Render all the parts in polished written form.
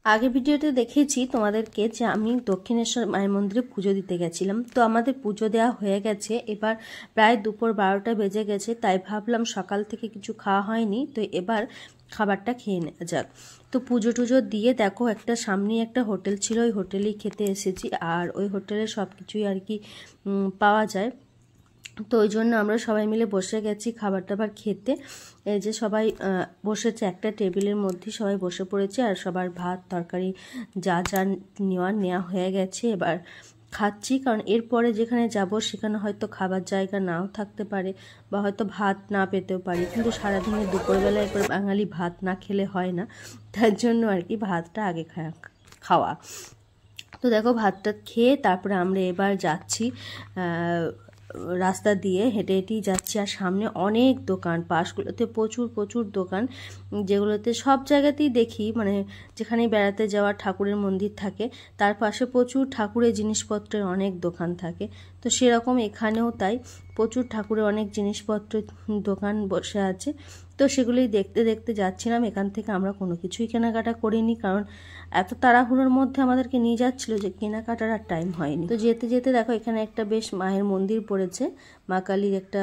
आगे भिडियोते देखेছি তোমাদেরকে যে আমি দক্ষিণেশ্বর মায়ের মন্দিরে পুজো দিতে গেছিলাম। তো আমাদের পুজো দেওয়া হয়ে গেছে, এবার প্রায় দুপুর 12টা বেজে গেছে। তাই ভাবলাম সকাল থেকে কিছু খাওয়া হয়নি, তো এবার খাবারটা খেয়ে নেওয়া যাক। তো পুজো টুজো দিয়ে দেখো একটা সামনে একটা হোটেল ছিল, ওই হোটেলেই খেতে এসেছি। আর ওই হোটেলে সব কিছুই আর কি পাওয়া যায়। তো ওই জন্য আমরা সবাই মিলে বসে গেছি খাবার টাবার খেতে। এই যে সবাই বসেছে একটা টেবিলের মধ্যে, সবাই বসে পড়েছে আর সবার ভাত তরকারি যা যা নেওয়া হয়ে গেছে। এবার খাচ্ছি, কারণ এরপরে যেখানে যাব সেখানে হয়তো খাবার জায়গা নাও থাকতে পারে বা হয়তো ভাত না পেতেও পারি, কিন্তু সারাদিনে দুপুরবেলায় করে বাঙালি ভাত না খেলে হয় না, তার জন্য আর কি ভাতটা আগে খাওয়া। তো দেখো ভাতটা খেয়ে তারপরে আমরা এবার যাচ্ছি রাস্তা দিয়ে হেঁটে হেঁটেই যাচ্ছি। আর সামনে অনেক দোকান, পাশগুলোতে প্রচুর প্রচুর দোকান, যেগুলোতে সব জায়গাতেই দেখি, মানে যেখানে বেড়াতে যাওয়ার ঠাকুরের মন্দির থাকে তার পাশে প্রচুর ঠাকুরের জিনিসপত্রের অনেক দোকান থাকে। তো সেরকম এখানেও তাই, প্রচুর ঠাকুরের অনেক জিনিসপত্রের দোকান বসে আছে। তো সেগুলোই দেখতে দেখতে যাচ্ছিলাম। এখান থেকে আমরা কোনো কিছুই কেনাকাটা করিনি, কারণ এত তাড়াহুড়োর মধ্যে আমাদেরকে নিয়ে যাচ্ছিলো যে কেনাকাটার আর টাইম হয়নি। তো যেতে যেতে দেখো এখানে একটা বেশ মায়ের মন্দির পড়েছে, মা কালীর একটা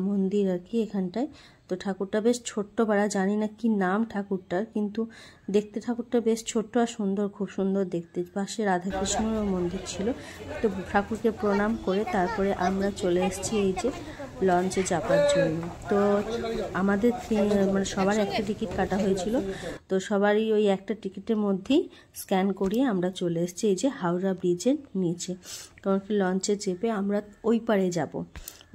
মন্দির আর কি এখানটায়। তো ঠাকুরটা বেশ ছোট্ট পাড়া, জানি না কি নাম ঠাকুরটার, কিন্তু দেখতে ঠাকুরটা বেশ ছোট্ট আর সুন্দর, খুব সুন্দর দেখতে। পাশে রাধাকৃষ্ণের মন্দির ছিল। তো ঠাকুরকে প্রণাম করে তারপরে আমরা চলে এসেছি এই যে লঞ্চে চাপার জন্য। তো আমাদের মানে সবার একটা টিকিট কাটা হয়েছিল, তো সবারই ওই একটা টিকিটের মধ্যেই স্ক্যান করিয়ে আমরা চলে এসেছি এই যে হাওড়া ব্রিজের নিচে। কারণ কি লঞ্চে চেপে আমরা ওই পারে যাব।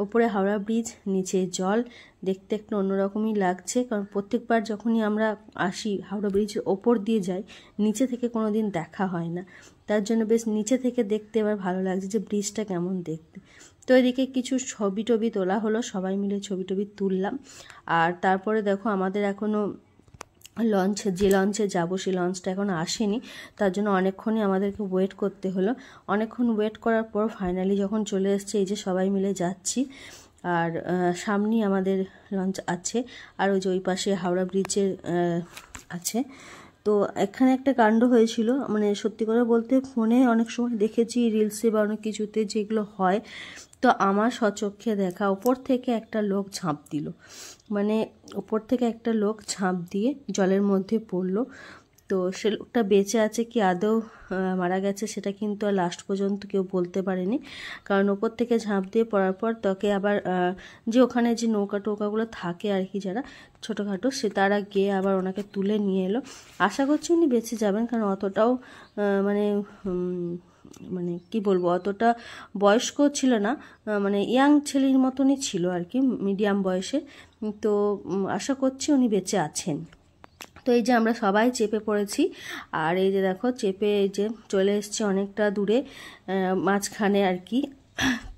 ওপরে হাওড়া ব্রিজ, নিচে জল, দেখতে একটু অন্যরকমই লাগছে। কারণ প্রত্যেকবার যখনই আমরা আসি হাওড়া ব্রিজের ওপর দিয়ে যাই, নিচে থেকে কোনো দিন দেখা হয় না, তার জন্য বেশ নিচে থেকে দেখতে এবার ভালো লাগছে যে ব্রিজটা কেমন দেখতে। তো এদিকে কিছু ছবি টবি তোলা হলো, সবাই মিলে ছবি টবি তুললাম। আর তারপরে দেখো আমাদের এখনও যে লঞ্চে যাবো সেই লঞ্চটা এখন আসেনি, তার জন্য অনেকক্ষণই আমাদেরকে ওয়েট করতে হলো। অনেকক্ষণ ওয়েট করার পর ফাইনালি যখন চলে এসছে, এই যে সবাই মিলে যাচ্ছি। আর সামনেই আমাদের লঞ্চ আছে, আর ওই যে ওই পাশে হাওড়া ব্রিজের আছে। তো এখানে একটা কাণ্ড হয়েছিল, মানে সত্যি করে বলতে ফোনে অনেক সময় দেখেছি, রিলসে বা অনেক কিছুতে যেগুলো হয়, তো আমার স্বচক্ষে দেখা, ওপর থেকে একটা লোক ঝাঁপ দিল, মানে ওপর থেকে একটা লোক ঝাঁপ দিয়ে জলের মধ্যে পড়লো। তো সে লোকটা বেঁচে আছে কি আদৌ মারা গেছে সেটা কিন্তু আর লাস্ট পর্যন্ত কেউ বলতে পারেনি, কারণ ওপর থেকে ঝাঁপ দিয়ে পড়ার পর তাকে আবার যে ওখানে যে নৌকা টোকাগুলো থাকে আর কি, যারা ছোটোখাটো, সে তারা গিয়ে আবার ওনাকে তুলে নিয়ে এলো। আশা করছি উনি বেঁচে যাবেন, কারণ অতটাও মানে মানে কি বলবো, অতটা বয়স্ক ছিল না, মানে ইয়াং ছেলের মতনই ছিল আর কি, মিডিয়াম বয়সে। তো আশা করছি উনি বেঁচে আছেন। তো এই যে আমরা সবাই চেপে পড়েছি, আর এই যে দেখো চেপে এই যে চলে এসেছি অনেকটা দূরে, মাঝখানে আর কি।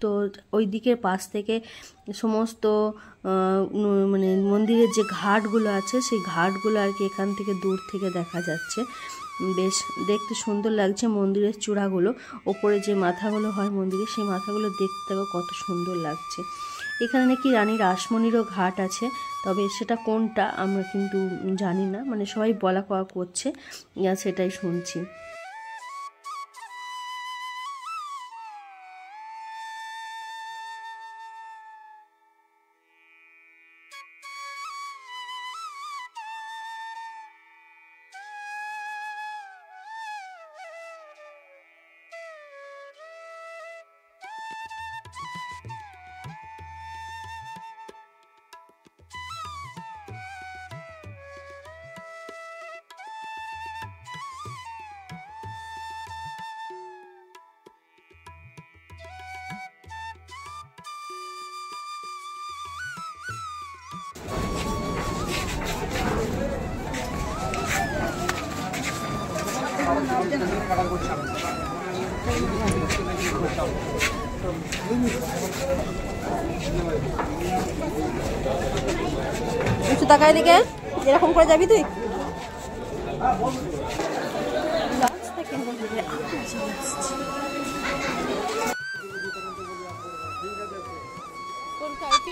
তো ওই দিকের পাশ থেকে সমস্ত মানে মন্দিরের যে ঘাটগুলো আছে সেই ঘাটগুলো আর কি এখান থেকে দূর থেকে দেখা যাচ্ছে। বেশ দেখতে সুন্দর লাগছে মন্দিরের চূড়াগুলো, ওপরে যে মাথাগুলো হয় মন্দিরে, সেই মাথাগুলো দেখতে কত সুন্দর লাগছে। এখানে নাকি রানী রাসমণিরও ঘাট আছে, তবে সেটা কোনটা আমরা কিন্তু জানি না, মানে সবাই বলা কওয়া করছে, সেটাই শুনছি। একটু তাকায় দিকে, এরকম করে যাবি তুই।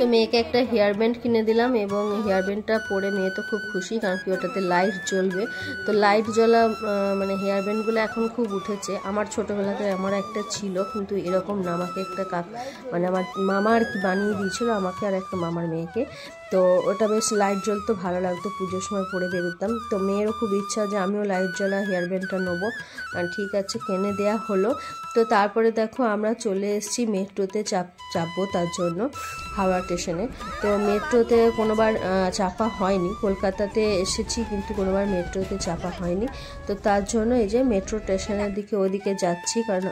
তো মেয়েকে একটা হেয়ার ব্যান্ড কিনে দিলাম এবং হেয়ার ব্যান্ডটা পরে মেয়ে তো খুব খুশি, কারণ কি ওটাতে লাইট জ্বলবে। তো লাইট জ্বলা মানে হেয়ার ব্যান্ডগুলো এখন খুব উঠেছে। আমার ছোটোবেলাতে আমার একটা ছিল, কিন্তু এরকম না, আমাকে একটা মানে আমার মামা আর কি বানিয়ে দিয়েছিল আমাকে আর একটা মামার মেয়েকে। তো ওটা বেশ লাইট জ্বলতো, ভালো লাগতো, পুজোর সময় পরে বেরোতাম। তো মেয়েরও খুব ইচ্ছা যে আমিও লাইট জ্বলা হেয়ার ব্যান্ডটা নেবো, আর ঠিক আছে কিনে দেয়া হলো। তো তারপরে দেখো আমরা চলে এসেছি মেট্রোতে চাপবো তার জন্য, হাওড়া স্টেশনে। তো মেট্রোতে কোনোবার চাপা হয়নি, কলকাতাতে এসেছি কিন্তু কোনোবার মেট্রোতে চাপা হয়নি। তো তার জন্য এই যে মেট্রো স্টেশনের দিকে ওইদিকে যাচ্ছি, কারণ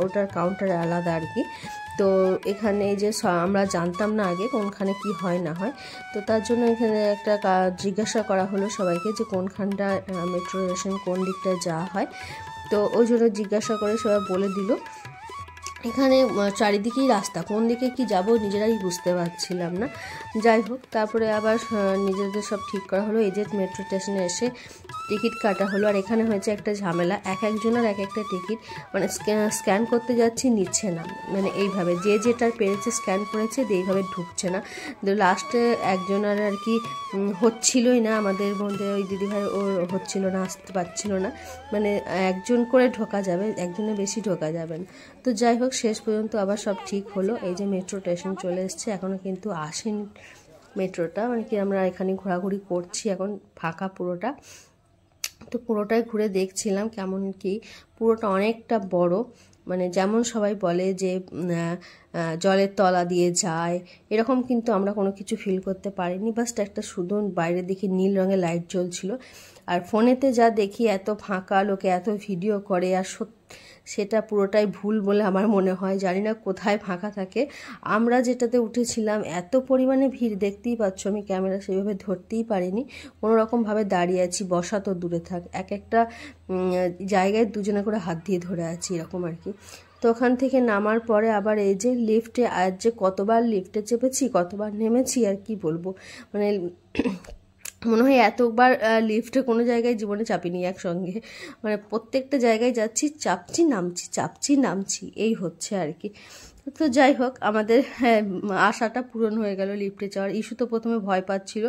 ওটার কাউন্টার আলাদা আর কি। তো এখানে এই যে আমরা জানতাম না আগে কোনখানে কি হয় না হয়, তো তার জন্য এখানে একটা জিজ্ঞাসা করা হলো সবাইকে যে কোনখানটা মেট্রো স্টেশন কোন দিকটায় যাওয়া হয়। তো ওই জন্য জিজ্ঞাসা করে সবাই বলে দিল। এখানে চারিদিকেই রাস্তা, কোন দিকে কি যাব নিজেরাই বুঝতে পারছিলাম না। যাই হোক, তারপরে আবার নিজেদের সব ঠিক করা হলো। এই যে মেট্রো স্টেশনে এসে টিকিট কাটা হলো। আর এখানে হয়েছে একটা ঝামেলা, এক একজনের এক একটা টিকিট, মানে স্ক্যান করতে যাচ্ছি নিচ্ছে না, মানে এইভাবে যে যেটার পেরেছে স্ক্যান করেছে, এইভাবে ঢুকছে না। তো লাস্টে একজনের আর কি হচ্ছিলই না, আমাদের মধ্যে ওই দিদিভাই ওর হচ্ছিল না, আসতে পারছিল না, মানে একজন করে ঢোকা যাবে, একজনের বেশি ঢোকা যাবে না। তো যাই হোক, শেষ পর্যন্ত আবার সব ঠিক হলো। এই যে মেট্রো স্টেশন চলে এসছে, এখনও কিন্তু আসেনি মেট্রোটা, মানে কি আমরা এখানে ঘোরাঘুরি করছি, এখন ফাঁকা পুরোটা। তো পুরোটাই ঘুরে দেখছিলাম কেমন কি, পুরোটা অনেকটা বড়, মানে যেমন সবাই বলে যে জলের তলা দিয়ে যায়, এরকম কিন্তু আমরা কোনো কিছু ফিল করতে পারিনি। বাস একটা শুধু বাইরের দিকে নীল রঙের লাইট জ্বলছিল। আর ফোনেতে যা দেখি এত ফাঁকা, লোকে এত ভিডিও করে, আর সেটা পুরোটাই ভুল বলে আমার মনে হয়। জানি না কোথায় ফাঁকা থাকে। আমরা যেটাতে উঠেছিলাম এত পরিমাণে ভিড়, দেখতেই পাচ্ছ, আমি ক্যামেরা সেভাবে ধরতেই পারিনি, কোনো রকমভাবে দাঁড়িয়ে আছি, বসা তো দূরে থাক, এক একটা জায়গায় দুজনে করে হাত দিয়ে ধরে আছি, এরকম আর কি। তো ওখান থেকে নামার পরে আবার এই যে লিফটে, আজ যে কতবার লিফটে চেপেছি, কতবার নেমেছি, আর কি বলবো, মানে মনে হয় এতবার লিফটে কোনো জায়গায় জীবনে চাপিনি একসঙ্গে, মানে প্রত্যেকটা জায়গায় যাচ্ছি, চাপছি নামছি, চাপছি নামছি, এই হচ্ছে আর কি। তো যাই হোক, আমাদের আশাটা পূরণ হয়ে গেল লিফটে যাওয়ার। ইস্যু তো প্রথমে ভয় পাচ্ছিল,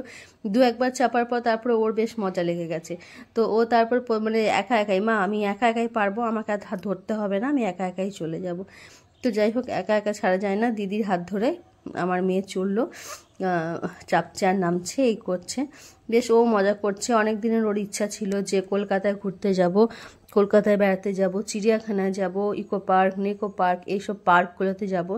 দু একবার চাপার পর তারপরে ওর বেশ মজা লেগে গেছে। তো ও তারপর মানে একা একাই, মা আমি একা একাই পারবো, আমাকে আর হাত ধরতে হবে না, আমি একা একাই চলে যাব। তো যাই হোক, একা একা ছাড়া যায় না, দিদির হাত ধরে আমার মেয়ে চললো, চাপছে আর নামছে, এই করছে, বেশ ও মজা করছে। অনেক দিনের ওর ইচ্ছা ছিল যে কলকাতায় ঘুরতে যাব, কলকাতায় বেড়াতে যাব, চিড়িয়াখানায় যাব, ইকো পার্ক, নিকো পার্ক, এইসব পার্কগুলোতে যাব,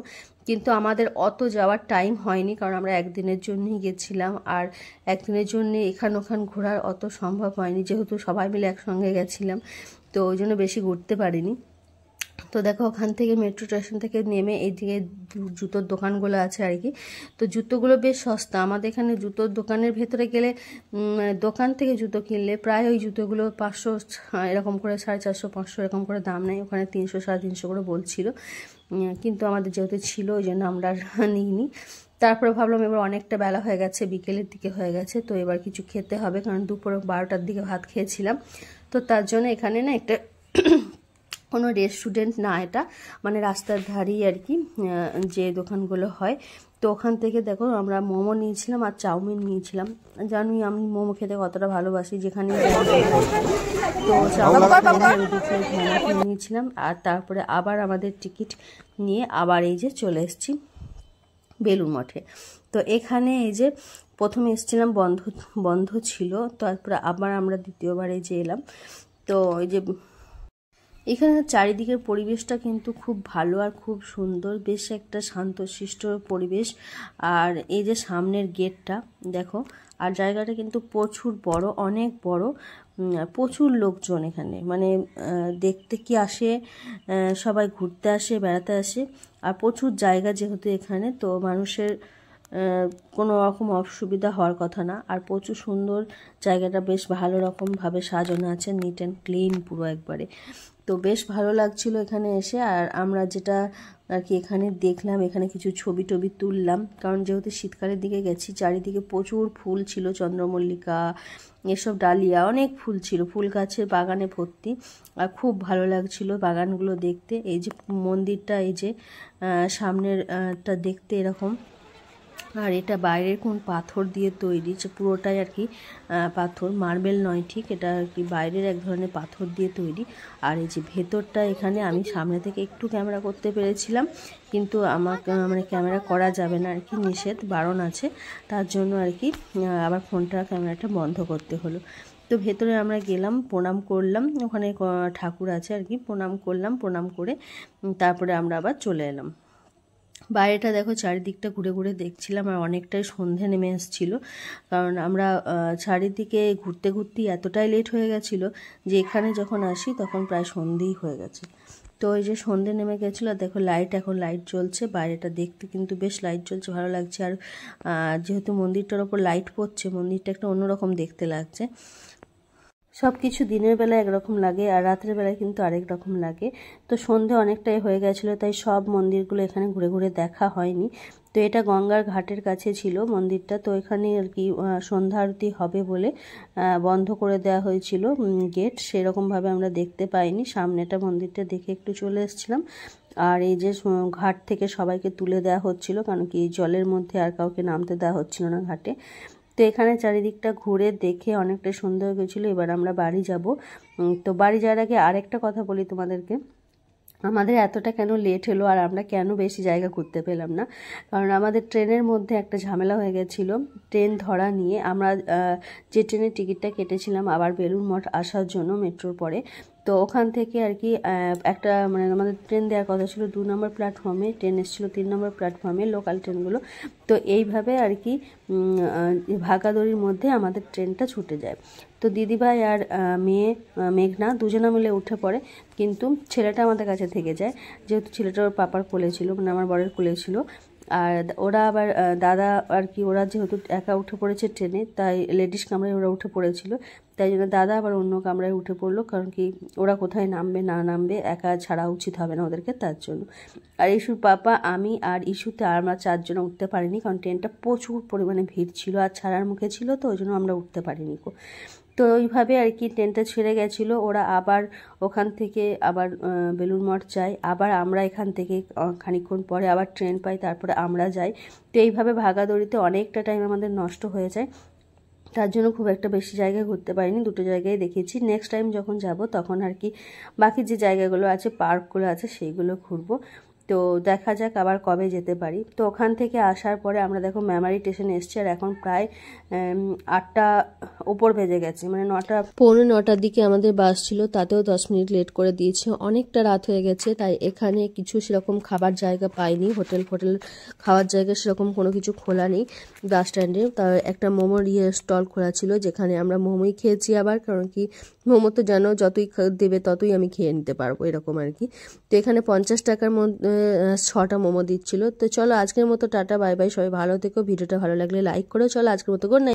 কিন্তু আমাদের অত যাওয়ার টাইম হয়নি, কারণ আমরা একদিনের জন্যই গেছিলাম, আর একদিনের জন্য এখান ওখান ঘোরার অত সম্ভব হয়নি, যেহেতু সবাই মিলে একসঙ্গে গেছিলাম, তো ওই জন্য বেশি ঘুরতে পারিনি। তো দেখো, ওখান থেকে মেট্রো স্টেশন থেকে নেমে এইদিকে জুতোর দোকানগুলো আছে আর কি। তো জুতোগুলো বেশ সস্তা, আমাদের এখানে জুতোর দোকানের ভেতরে গেলে, দোকান থেকে জুতো কিনলে প্রায় ওই জুতোগুলো 500 এরকম করে, 450 500 এরকম করে দাম নেয়, ওখানে 300 350 করে বলছিল, কিন্তু আমাদের যেহেতু ছিল ওই জন্য আমরা নিইনি। তারপরে ভাবলাম এবার অনেকটা বেলা হয়ে গেছে, বিকেলের দিকে হয়ে গেছে, তো এবার কিছু খেতে হবে, কারণ দুপুরে 12টার দিকে ভাত খেয়েছিলাম। তো তার জন্য এখানে না একটা কোনো রেস্টুরেন্ট না, এটা মানে রাস্তার ধারেই আর কি যে দোকানগুলো হয়। তো ওখান থেকে দেখো আমরা মোমো নিয়েছিলাম আর চাউমিন নিয়েছিলাম। জানি আমি মোমো খেতে কতটা ভালোবাসি, যেখানে তো চাউমিন নিয়েছিলাম। আর তারপরে আবার আমাদের টিকিট নিয়ে আবার এই যে চলে এসেছি বেলুড় মঠে। তো এখানে এই যে প্রথমে এসেছিলাম, বন্ধ ছিল, তারপরে আবার আমরা দ্বিতীয়বার এই যে এলাম। তো এই যে এখানে চারিদিকের পরিবেশটা কিন্তু খুব ভালো আর খুব সুন্দর, বেশ একটা শান্তশিষ্ট পরিবেশ। আর এই যে সামনের গেটটা দেখো, আর জায়গাটা কিন্তু প্রচুর বড়, অনেক বড়, প্রচুর লোকজন এখানে, মানে দেখতে কি আসে, সবাই ঘুরতে আসে, বেড়াতে আসে, আর প্রচুর জায়গা যেহেতু এখানে, তো মানুষের কোনো রকম অসুবিধা হওয়ার কথা না। আর প্রচুর সুন্দর জায়গাটা, বেশ ভালো রকমভাবে সাজানো আছে, নিট অ্যান্ড ক্লিন পুরো একবারে। তো বেশ ভালো লাগছিল এখানে এসে। আর আমরা যেটা আর কি এখানে দেখলাম, এখানে কিছু ছবি টবি তুললাম, কারণ যেহেতু শীতকালের দিকে গেছি, চারিদিকে প্রচুর ফুল ছিল, চন্দ্রমল্লিকা, এসব ডালিয়া, অনেক ফুল ছিল, ফুল গাছের বাগানে ভর্তি, আর খুব ভালো লাগছিল বাগানগুলো দেখতে। এই যে মন্দিরটা, এই যে সামনেরটা দেখতে এরকম, আর এটা বাইরের কোন পাথর দিয়ে তৈরি, যে পুরোটাই আর কি পাথর, মার্বেল নয় ঠিক, এটা আর কি বাইরের এক ধরনের পাথর দিয়ে তৈরি। আর এই যে ভেতরটা, এখানে আমি সামনে থেকে একটু ক্যামেরা করতে পেরেছিলাম, কিন্তু আমাকে মানে ক্যামেরা করা যাবে না আর কি, নিষেধ বারণ আছে, তার জন্য আর কি আবার ফোনটা ক্যামেরাটা বন্ধ করতে হলো। তো ভেতরে আমরা গেলাম, প্রণাম করলাম, ওখানে ঠাকুর আছে আর কি, প্রণাম করলাম, প্রণাম করে তারপরে আমরা আবার চলে এলাম। বাইরেটা দেখো, চারিদিকটা ঘুরে ঘুরে দেখছিলাম, আর অনেকটাই সন্ধে নেমে এসেছিলো, কারণ আমরা চারিদিকে ঘুরতে ঘুরতেই এতটাই লেট হয়ে গেছিলো যে এখানে যখন আসি তখন প্রায় সন্ধেই হয়ে গেছে। তো ওই যে সন্ধে নেমে গেছিলো, দেখো লাইট, এখন লাইট জ্বলছে, বাইরেটা দেখতে কিন্তু বেশ লাইট জ্বলছে, ভালো লাগছে। আর যেহেতু মন্দিরটার ওপর লাইট পড়ছে, মন্দিরটা একটা অন্যরকম দেখতে লাগছে। সব কিছু দিনের বেলা একরকম লাগে আর রাতের বেলায় কিন্তু আরেক রকম লাগে। তো সন্ধে অনেকটাই হয়ে গেছিলো, তাই সব মন্দিরগুলো এখানে ঘুরে ঘুরে দেখা হয়নি। তো এটা গঙ্গার ঘাটের কাছে ছিল মন্দিরটা, তো এখানে আর কি সন্ধ্যা আরতি হবে বলে বন্ধ করে দেওয়া হয়েছিল গেট, সেরকমভাবে আমরা দেখতে পাইনি। সামনেটা মন্দিরটা দেখে একটু চলে এসেছিলাম। আর এই যে ঘাট থেকে সবাইকে তুলে দেওয়া হচ্ছিল, কারণ কি জলের মধ্যে আর কাউকে নামতে দেওয়া হচ্ছিল না ঘাটে। তো এখানে চারিদিকটা ঘুরে দেখে অনেকটা সুন্দর হয়ে গেছিলো। এবার আমরা বাড়ি যাব। তো বাড়ি যাওয়ার আগে আরেকটা কথা বলি তোমাদেরকে, আমাদের এতটা কেন লেট হলো আর আমরা কেন বেশি জায়গা ঘুরতে পেলাম না, কারণ আমাদের ট্রেনের মধ্যে একটা ঝামেলা হয়ে গেছিলো ট্রেন ধরা নিয়ে। আমরা যে ট্রেনের টিকিটটা কেটেছিলাম আবার বেলুড় মঠ আসার জন্য মেট্রোর পরে, তো ওখান থেকে আর কি একটা মানে আমাদের ট্রেন দেওয়ার কথা ছিল 2 নম্বর প্ল্যাটফর্মে, ট্রেন এসেছিলো 3 নম্বর প্ল্যাটফর্মে, লোকাল ট্রেনগুলো। তো এইভাবে আর কি ভাগাদড়ির মধ্যে আমাদের ট্রেনটা ছুটে যায়। তো দিদিভাই আর মেয়ে মেঘনা দুজনে মিলে উঠে পড়ে, কিন্তু ছেলেটা আমাদের কাছে থেকে যায়, যেহেতু ছেলেটা ওর পাপার কোলে ছিল, মানে আমার বরের কোলে ছিল। আর ওরা আবার দাদা আর কি, ওরা যেহেতু একা উঠে পড়েছে ট্রেনে, তাই লেডিস কামরায় ওরা উঠে পড়েছিল, তাই জন্য দাদা আবার অন্য কামরায় উঠে পড়লো, কারণ কি ওরা কোথায় নামবে না নামবে, একা ছাড়া উচিত হবে না ওদেরকে, তার জন্য। আর ইস্যুর পাপা, আমি আর ইস্যুতে আমরা 4 জন উঠতে পারিনি, কারণ ট্রেনটা প্রচুর পরিমাণে ভিড় ছিল আর ছাড়ার মুখে ছিল, তো ওই জন্য আমরা উঠতে পারিনি। তো ওইভাবে আর কি ট্রেনটা ছেড়ে গেছিলো, ওরা আবার ওখান থেকে আবার বেলুড় মঠ যায়, আবার আমরা এখান থেকে খানিকক্ষণ পরে আবার ট্রেন পাই, তারপরে আমরা যাই। তো এইভাবে ভাগাদড়িতে অনেকটা টাইম আমাদের নষ্ট হয়ে যায়, তার জন্য খুব একটা বেশি জায়গায় ঘুরতে পারিনি, 2টো জায়গায় দেখেছি। নেক্সট টাইম যখন যাব তখন আর কি বাকি যে জায়গাগুলো আছে, পার্কগুলো আছে, সেইগুলো ঘুরবো। তো দেখা যাক আবার কবে যেতে পারি। তো ওখান থেকে আসার পরে আমরা দেখো মেমারি স্টেশনে এসছি, আর এখন প্রায় 8টা উপর বেজে গেছে, মানে 9টা পৌনে 9টার দিকে আমাদের বাস ছিল, তাতেও 10 মিনিট লেট করে দিয়েছে, অনেকটা রাত হয়ে গেছে। তাই এখানে কিছু সেরকম খাবার জায়গা পাইনি, হোটেল খাওয়ার জায়গা সেরকম কোনো কিছু খোলা নেই বাস স্ট্যান্ডে। তার একটা মোমোর স্টল খোলা ছিল, যেখানে আমরা মোমোই খেয়েছি আবার, কারণ কি মোমো তো জানো যতই দেবে ততই আমি খেয়ে নিতে পারবো, এরকম আর কি। তো এখানে 50 টাকার মধ্যে 6টা মোমো দিচ্ছিল। তো চলো আজকের মতো টাটা, বাই বাই, সবাই ভালো থেকো, ভিডিওটা ভালো লাগলে লাইক করো। চলো আজকের মতো গুড নাইট।